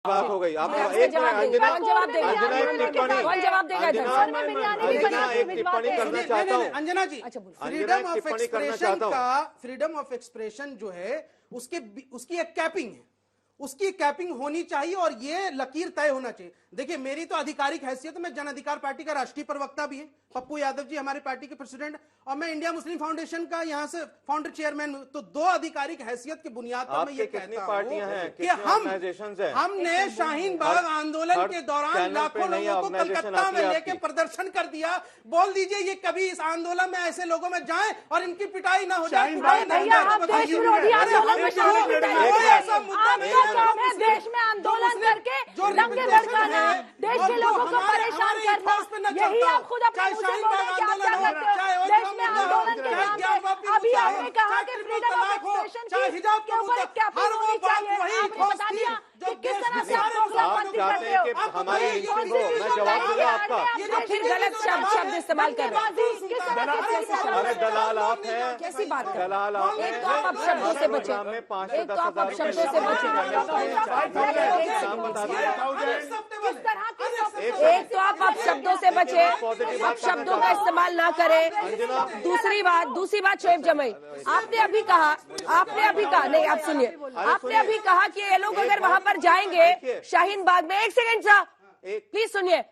बात हो गई। आप एक जवाब देगा कौन जवाब देगा? एक टिप्पणी करना चाहता हूँ। अंजना जी, फ्रीडम ऑफ एक्सप्रेशन जो है उसकी एक कैपिंग है, उसकी कैपिंग होनी चाहिए और ये लकीर तय होना चाहिए। देखिए, मेरी तो आधिकारिक हैसियत, मैं जन अधिकार पार्टी का राष्ट्रीय प्रवक्ता भी है, पप्पू यादव जी हमारे पार्टी के प्रेसिडेंट, और मैं इंडिया मुस्लिम फाउंडेशन का यहाँ से फाउंडर चेयरमैन हूं। तो दो आधिकारिक हैसियत की बुनियाद पर मैं ये कहता हूं कि हमने शाहीन बाग आंदोलन के दौरान लाखों लोगों को कलकत्ता में लेके प्रदर्शन कर दिया। बोल दीजिए, ये कभी इस आंदोलन में ऐसे लोगों में जाए और इनकी पिटाई ना हो जाए। देश में आंदोलन करके दंगे भड़काना, देश के लोगों को परेशान करना, यही आप खुद अपने मुंह से बोल रहे हैं कि आप क्या करते हो देश में आंदोलन के नाम पे। अभी आपने कहा कि फ्रीडम ऑफ एक्सप्रेशन के ऊपर एक कैपिंग होनी चाहिए। आपने बता दिया कि किस तरह से आप दोगलापंथी करते हो। आप फिर गलत शब्द इस्तेमाल कर रहे हैं। अरे दलाल आप हैं, कैसी बात कर? दलाल आप हैं। एक तो आप अब शब्दों से बचे, एक तो आप अब शब्दों से बचे। एक तो आप अब शब्दों से बचे, अब शब्दों का इस्तेमाल ना करें। दूसरी बात शोएब जमई, आपने अभी कहा नहीं, आप सुनिए, आपने अभी कहा कि ये लोग अगर वहां पर जाएंगे शाहीन बाग में, एक सेकंड साहब प्लीज सुनिए,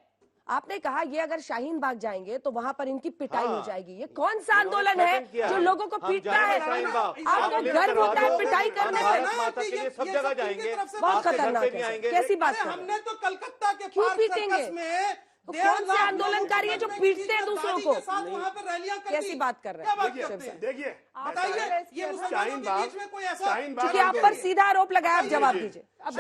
आपने कहा ये अगर शाहीन बाग जाएंगे तो वहां पर इनकी पिटाई हो जाएगी। ये कौन सा आंदोलन है जो लोगों को पीटना है? आपको गर्व होता है पिटाई करने में? सब जगह जाएंगे, बहुत खतरनाक है। कैसी बात है? हमने तो कलकत्ता के क्यों पीटेंगे? तो कौन से आंदोलनकारी है जो पीटते हैं दूसरों को? कैसी बात कर रहे हैं? देखिए, बताइए, ये शाहीन बाग में कोई ऐसा, क्योंकि आप पर सीधा आरोप लगाया, अब जवाब दीजिए। अब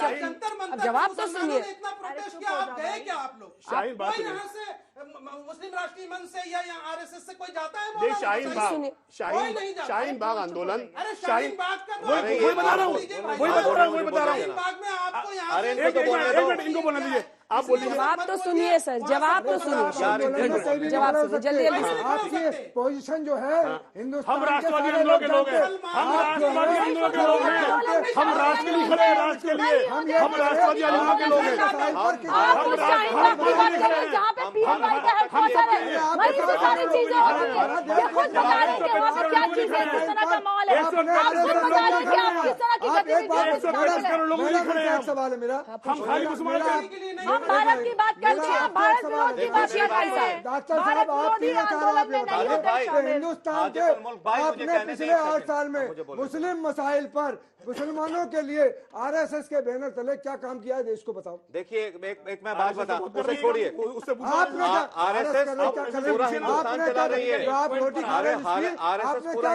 जवाब तो सुनिए। इतना प्रोटेस्ट किया, आप गए क्या? आप लोग शाहीन बाग कोई यहाँ से मुस्लिम राष्ट्रीय मंच से या आरएसएस से कोई जाता है? शाहीन बाग आंदोलन, अरे शाहीन बाग का वही बता रहा हूँ। शाहीन बाग में आपको यहाँ इनको बोलने दीजिए, आप बोलिए। जवाब तो सुनिए सर, जवाब तो सुनिए, जवाब सुनिए जल्दी जल्दी से। आपकी पोजीशन जो है हिंदुस्तान हम राष्ट्रवादी आंदोलन के लोग हैं, हम राष्ट्रवादी आंदोलन के लोग हैं, हम राष्ट्र के लिए खड़े हैं, राष्ट्र के लिए हम राष्ट्रवादी आंदोलन के लोग हैं। जहाँ पे पीएम भाई का हेडक्वार्टर है, वहीं से सारी चीजें होती है। ये खुद बता रहे हैं कि वहाँ पे क्या चीज है, किस तरह का माहौल है। आप खुद बता रहे हैं कि आप किस तरह की गतिविधियां। सवाल है मेरा, हम खाली मुसलमान हम भारत की बात करते हैं, हम भारत विरोध की बात कर रहे हैं। डॉक्टर साहब, आप तीन आंदोलन में नहीं होते। हिंदुस्तान के आपने पिछले 8 साल में मुस्लिम मसाइल पर मुसलमानों के लिए आरएसएस के बैनर तले क्या काम किया है, देश को बताओ। देखिए, एक मैं बात बता, उसे छोड़िए, आरएसएस पूरा हिंदुस्तान चला रही है। आप रोटी खा रहे हैं, आपने क्या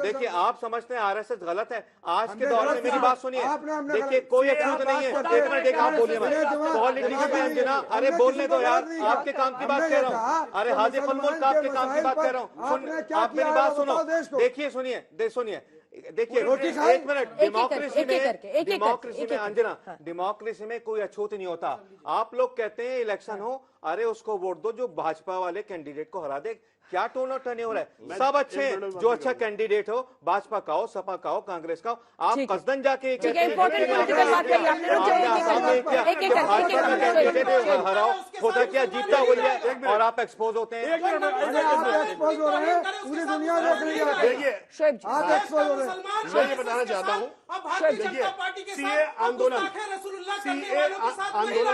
देखिए, आप समझते हैं आरएसएस गलत है। आज के दौर में मेरी बात सुनिए, देखिए कोई अछूत नहीं है। एक मिनट, आप बोलिए, अरे बोलने दो यार, आपके काम की बात कह रहा हूँ। अरे हाजी फलमुल्क आपके काम की बात कह रहा हूँ। आप मेरी बात सुनो, देखिए, सुनिए, देखिए, एक मिनट। डेमोक्रेसी में अंजना, डेमोक्रेसी में कोई अछूत नहीं होता। आप लोग कहते हैं इलेक्शन हो, अरे उसको वोट दो जो भाजपा वाले कैंडिडेट को हरा दे। क्या टोन और टर्न हो रहा है? सब अच्छे हैं, जो अच्छा कैंडिडेट हो, भाजपा का हो, सपा का हो, कांग्रेस का हो। आप कसदन जाके हराओ, होता क्या, जीतता वही है और आप एक्सपोज होते हैं। एक्सपोज हो रहे हैं, पूरी दुनिया देख रही है। देखिए, आप एक्सपोज हो रहे हैं। मैं ये बताना चाहता हूँ, सीए आंदोलन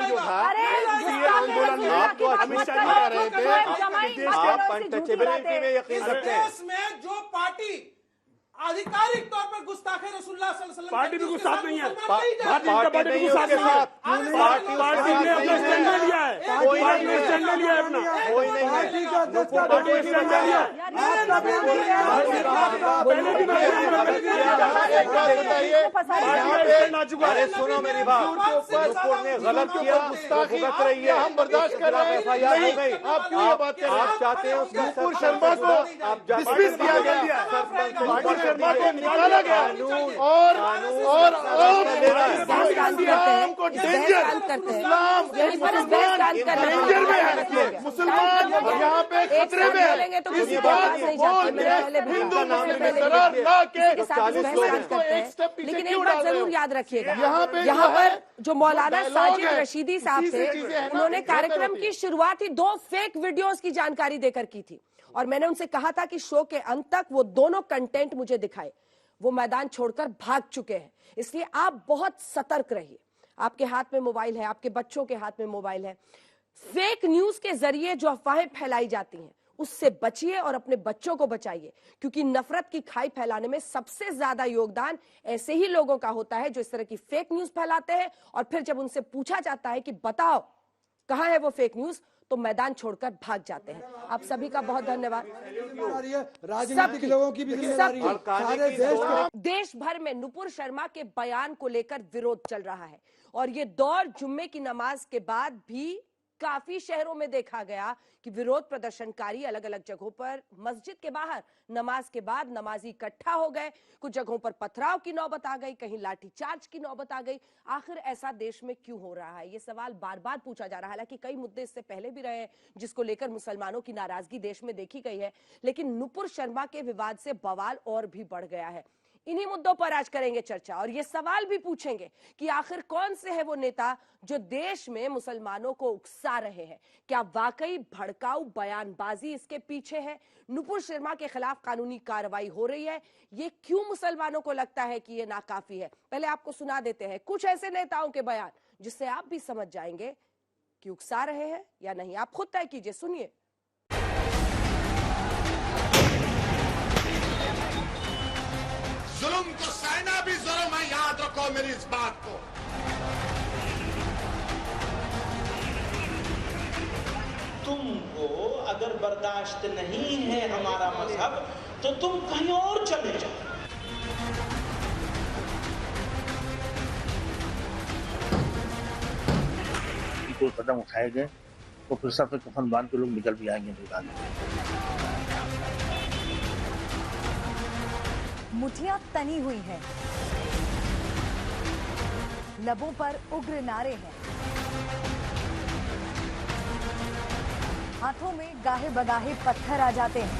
जो था, सीए आंदोलन में आपको अमित शाह जी कह रहे थे, आप अनटचेबिलिटी में यकीन रखते हैं। देश में जो पार्टी आधिकारिक तौर पर गुस्ताखे रसूलुल्लाह सल्लल्लाहु अलैहि वसल्लम पार्टी भी गुस्ताख नहीं है, पार्टी नहीं है उसके साथ, पार्टी ने अपना स्टैंड ले लिया है, पार्टी ने स्टैंड ले लिया है अपना, कोई नहीं है। पार्टी ने स्टैंड ले लिया। अरे सुनो मेरी बात, नुपुर ने गलत किया, भुगत रही है, हम बर्दाश्त कर रहे हैं। FIR हो गई, आप क्यों ये बात कर रहे हैं? आप चाहते हैं उसका नुपुर शर्मा को डिसमिस किया गया, शर्मा को निकाला गया और इस्लाम को डेंजर में है, मुसलमान यहाँ पे खतरे में है। इस बात को बोल के हिंदू मुस्लिम में दरार ला के एक स्टेप पीछे लेकिन एक क्यों बात डाल रहे जरूर हो? याद रखिएगा, यहाँ पर जो मौलाना डायलॉग साजिद है, रशीदी साहब इसी थे, से चीजें है ना, उन्होंने बेहतर कार्यक्रम होती की है। शुरुआत ही 2 फेक वीडियोस की जानकारी देकर की थी और मैंने उनसे कहा था कि शो के अंत तक वो दोनों कंटेंट मुझे दिखाए। वो मैदान छोड़कर भाग चुके हैं, इसलिए आप बहुत सतर्क रहिए। आपके हाथ में मोबाइल है, आपके बच्चों के हाथ में मोबाइल है। फेक न्यूज के जरिए जो अफवाहें फैलाई जाती हैं उससे बचिए और अपने बच्चों को बचाइए, क्योंकि नफरत की खाई फैलाने में सबसे ज्यादा योगदान ऐसे ही लोगों का होता है जो इस तरह की फेक न्यूज फैलाते हैं और फिर जब उनसे पूछा जाता है कि बताओ कहां है वो फेक न्यूज, तो मैदान छोड़कर भाग जाते हैं। आप सभी का बहुत धन्यवाद। राजनीतिक लोगों की भी जिम्मेदारी है, सारे देश के। देश भर में नुपुर शर्मा के बयान को लेकर विरोध चल रहा है और ये दौर जुम्मे की नमाज के बाद भी काफी शहरों में देखा गया कि विरोध प्रदर्शनकारी अलग अलग जगहों पर मस्जिद के बाहर नमाज के बाद नमाजी इकट्ठा हो गए। कुछ जगहों पर पथराव की नौबत आ गई, कहीं लाठीचार्ज की नौबत आ गई। आखिर ऐसा देश में क्यों हो रहा है, ये सवाल बार बार पूछा जा रहा है। हालांकि कई मुद्दे इससे पहले भी रहे जिसको लेकर मुसलमानों की नाराजगी देश में देखी गई है, लेकिन नुपुर शर्मा के विवाद से बवाल और भी बढ़ गया है। इन्हीं मुद्दों पर आज करेंगे चर्चा और ये सवाल भी पूछेंगे कि आखिर कौन से है वो नेता जो देश में मुसलमानों को उकसा रहे हैं। क्या वाकई भड़काऊ बयानबाजी इसके पीछे है? नुपुर शर्मा के खिलाफ कानूनी कार्रवाई हो रही है, ये क्यों मुसलमानों को लगता है कि ये नाकाफी है? पहले आपको सुना देते हैं कुछ ऐसे नेताओं के बयान जिससे आप भी समझ जाएंगे कि उकसा रहे हैं या नहीं। आप खुद तय कीजिए, सुनिए। जुल्म को सहना भी जुल्म है, याद रखो मेरी इस बात को। तुमको अगर बर्दाश्त नहीं है हमारा मजहब तो तुम कहीं और चले जाओ। कोई कदम उठाए गए तो फिर सब कफन बांध के लोग निकल भी आएंगे मैदान में। मुठियां तनी हुई हैं, लबों पर उग्र नारे हैं, हाथों में गाहे बगाहे पत्थर आ जाते हैं,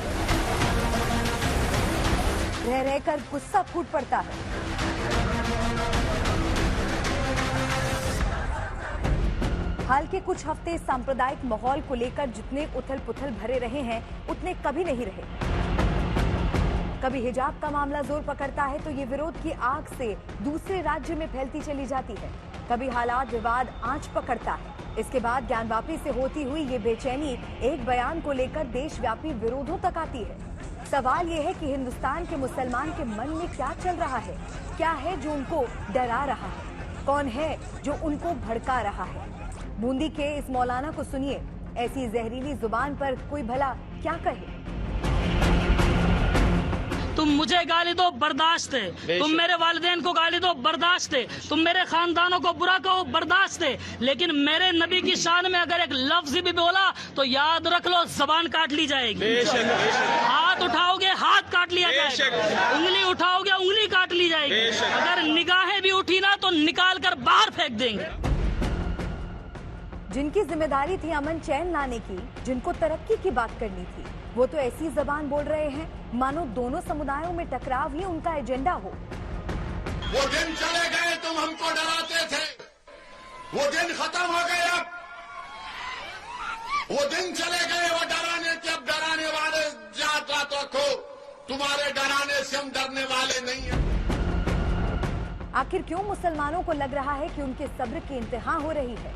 रह रहकर गुस्सा फूट पड़ता है। हाल के कुछ हफ्ते सांप्रदायिक माहौल को लेकर जितने उथल पुथल भरे रहे हैं उतने कभी नहीं रहे। कभी हिजाब का मामला जोर पकड़ता है तो ये विरोध की आग से दूसरे राज्य में फैलती चली जाती है। कभी हालात विवाद आंच पकड़ता है। इसके बाद ज्ञानवापी से होती हुई ये बेचैनी एक बयान को लेकर देशव्यापी विरोधों तक आती है। सवाल ये है कि हिंदुस्तान के मुसलमान के मन में क्या चल रहा है, क्या है जो उनको डरा रहा है, कौन है जो उनको भड़का रहा है। बूंदी के इस मौलाना को सुनिए, ऐसी जहरीली जुबान पर कोई भला क्या कहे। तुम मुझे गाली दो बर्दाश्त है, तुम मेरे वालिदैन को गाली दो बर्दाश्त है, तुम मेरे खानदानों को बुरा कहो बर्दाश्त है, लेकिन मेरे नबी की शान में अगर एक लफ्ज भी बोला तो याद रख लो जबान काट ली जाएगी। हाथ उठाओगे हाथ काट लिया जाएगा, उंगली उठाओगे उंगली काट ली जाएगी, अगर निगाहें भी उठी ना तो निकाल कर बाहर फेंक देंगे। जिनकी जिम्मेदारी थी अमन चैन लाने की, जिनको तरक्की की बात करनी थी, वो तो ऐसी जबान बोल रहे हैं मानो दोनों समुदायों में टकराव ही उनका एजेंडा हो। वो दिन चले गए तुम हमको डराते थे, वो दिन खत्म हो गए। अब वो दिन चले गए वो डराने के, अब डराने वाले याद रखो, तुम्हारे डराने से हम डरने वाले नहीं हैं। आखिर क्यों मुसलमानों को लग रहा है कि उनके सब्र की इंतहा हो रही है?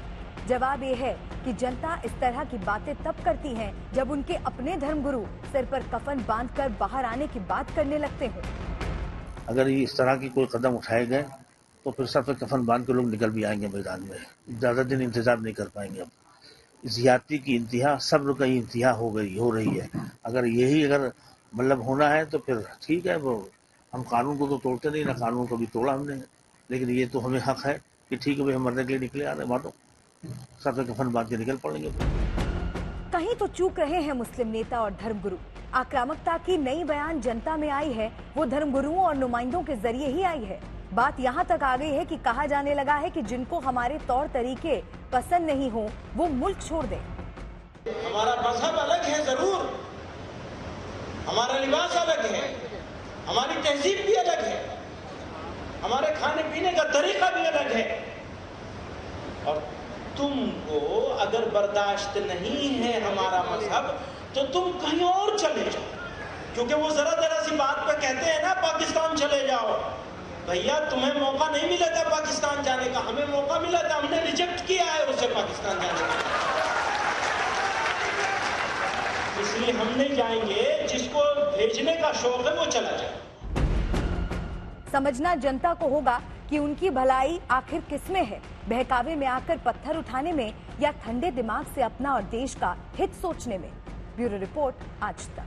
जवाब ये है कि जनता इस तरह की बातें तब करती है जब उनके अपने धर्मगुरु सिर पर कफन बांधकर बाहर आने की बात करने लगते हो। अगर ये इस तरह की कोई कदम उठाए गए तो फिर सब कफन बांध के लोग निकल भी आएंगे मैदान में। ज्यादा दिन इंतजार नहीं कर पाएंगे। अब ज्यादती की इंतहा, सब्र की इंतहा हो रही है। अगर यही मतलब होना है तो फिर ठीक है, वो हम कानून को तो तोड़ते नहीं ना, कानून को भी तोड़ा हमने, लेकिन ये तो हमें हक है कि ठीक है भाई हम मरने के लिए निकले आ रहे, मानो सब कफन बांध के निकल पड़ेंगे। कहीं तो चूक रहे हैं मुस्लिम नेता और धर्मगुरु। आक्रामकता की नई बयान जनता में आई है, वो धर्मगुरुओं और नुमाइंदों के जरिए ही आई है। बात यहाँ तक आ गई है कि कहा जाने लगा है कि जिनको हमारे तौर तरीके पसंद नहीं हो वो मुल्क छोड़ दें। हमारा मजहब अलग है जरूर, हमारा लिबास अलग है, हमारी तहजीब भी अलग है, हमारे खाने पीने का तरीका भी अलग है, और तुमको अगर बर्दाश्त नहीं है हमारा मजहब तो तुम कहीं और चले जाओ। क्योंकि वो जरा सी बात पे कहते हैं ना पाकिस्तान चले जाओ। भैया तुम्हें मौका नहीं मिला था पाकिस्तान जाने का, हमें मौका मिला था, हमने रिजेक्ट किया है उसे पाकिस्तान जाने का। इसलिए हम नहीं जाएंगे, जिसको भेजने का शौक है वो चला जाए। समझना जनता को होगा कि उनकी भलाई आखिर किसमें है, बहकावे में आकर पत्थर उठाने में या ठंडे दिमाग से अपना और देश का हित सोचने में। ब्यूरो रिपोर्ट, आज तक।